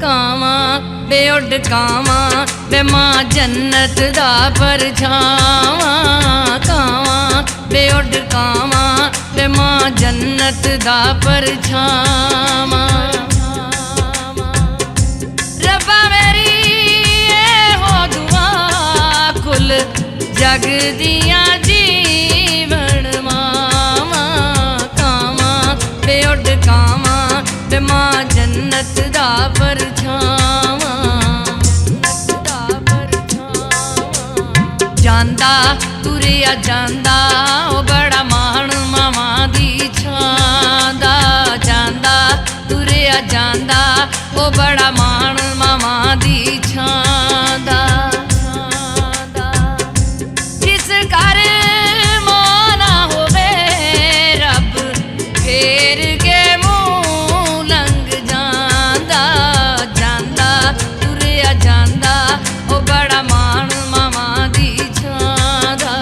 ਕਾਵਾਂ ਵੇ ਉੱਡ ਕਾਵਾਂ ਵੇ ਮਾਂ ਜੰਨਤ ਦਾ ਪਰਛਾਵਾਂ। ਕਾਵਾਂ ਵੇ ਉੱਡ ਕਾਵਾਂ ਵੇ ਮਾਂ ਜੰਨਤ ਦਾ ਪਰਛਾਵਾਂ। ਰੱਬਾ ਮੇਰੀ ਇਹੋ ਦੁਆ ਕੁੱਲ ਜਗ ਦੀਆਂ ਜੀਵਨ ਮਾਵਾਂ। ਕਾਵਾਂ ਵੇ ਉੱਡ ਕਾਵਾਂ ਵੇ ਮਾਂ ਜੰਨਤ ਦਾ ਪਰਛਾਵਾਂ। ਜਾਂਦਾ ਤੁਰਿਆ ਜਾਂਦਾ ਉਹ ਬੜਾ ਮਾਣ ਮਾਵਾਂ ਦੀ ਛਾਂ ਦਾ। ਜਾਂਦਾ ਤੁਰਿਆ ਜਾਂਦਾ ਉਹ ਬੜਾ ਮਾਣ ਮਾਵਾਂ ਦੀ ਛਾਂ ਦਾ। ਜਿਸ ਘਰ ਮਾਂ ਨਾ ਹੋਵੇ ਰੱਬ ਫੇਰ ਕੇ ਮੂੰਹ ਲੰਘ ਜਾਂਦਾ। ਜਾਂਦਾ ਤੁਰਿਆ ਜਾਂਦਾ ਉਹ ਬੜਾ ਮਾਣ ਮਾਵਾਂ ਦੀ ਛਾਂ ਦਾ।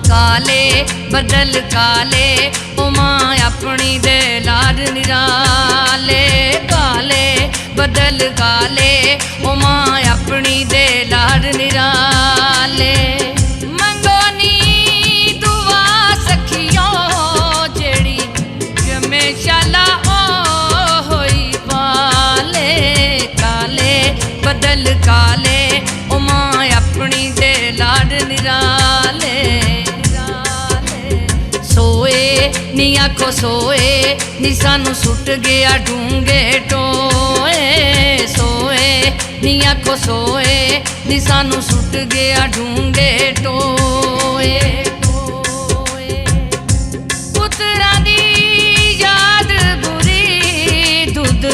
ਕਾਲੇ ਬਦਲ ਕਾਲੇ ਉਹ ਮਾਂ ਆਪਣੀ ਦੇ ਲਾਡ ਨਿਰਾਲੇ। ਕਾਲੇ ਬਦਲ ਕਾਲੇ ਉਹ ਮਾਂ ਆਪਣੀ ਦੇ ਲਾਡ ਨਿਰਾਲੇ। ਮੰਗੋ ਨੀ ਦੁਆ ਸਖੀਓ ਜਿਹੜੀ ਜੰਮੇ ਸ਼ਾਲਾ ਉਹ ਹੋਈ ਪਾਲੇ। ਕਾਲੇ ਬਦਲ ਕਾਲੇ ਉਹ ਮਾਂ ਆਪਣੀ ਦੇ ਲਾਡ ਨਿਰਾਲੇ। ਸੋਏ ਨੀ ਆਖੋ ਸੋਏ ਨੀ ਸਾਨੂੰ ਸੁੱਟ ਗਿਆ ਡੂੰਘੇ ਟੋਏ। ਸੋਏ ਨੀ ਆਖੋ ਸੋਏ ਨੀ ਸਾਨੂੰ ਸੁੱਟ ਗਿਆ ਡੂੰਘੇ ਟੋਏ। ਪੁੱਤਰਾਂ ਦੀ ਯਾਦ ਬੁਰੀ ਦੁੱਧ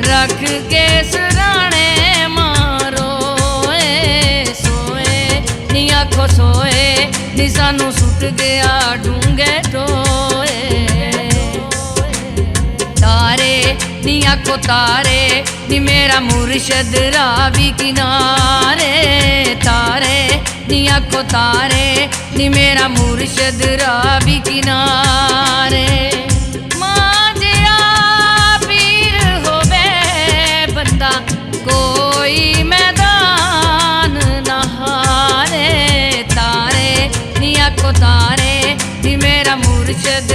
ਰੱਖ ਕੇ ਸਰਾਣੇ ਮਾਰੋਏ। ਸੋਏ ਨੀ ਆਖੋ ਸੋਏ ਨੀ ਸਾਨੂੰ ਸੁੱਟ ਗਿਆ ਡੂੰਘੇ ਟੋਏ। ਤਾਰੇ ਨੀ ਆਖੋ ਤਾਰੇ ਨੀ ਮੇਰਾ ਮੁਰਸ਼ਦ ਰਾਵੀ ਕਿਨਾਰੇ। ਤਾਰੇ ਨੀ ਆਖੋ ਤਾਰੇ ਨੀ ਮੇਰਾ ਮੁਰਸ਼ਦ ਰਾਵੀ ਕਿਨਾਰੇ। ਮਾਂ ਜਿਹਾ ਪੀਰ ਹੋਵੇ ਬੰਦਾ ਕੋਈ ਮੈਦਾਨ ਨਾ ਹਾਰੇ। ਤਾਰੇ ਨੀ ਆਖੋ ਤਾਰੇ ਨੀ ਮੇਰਾ ਮੁਰਸ਼ਦ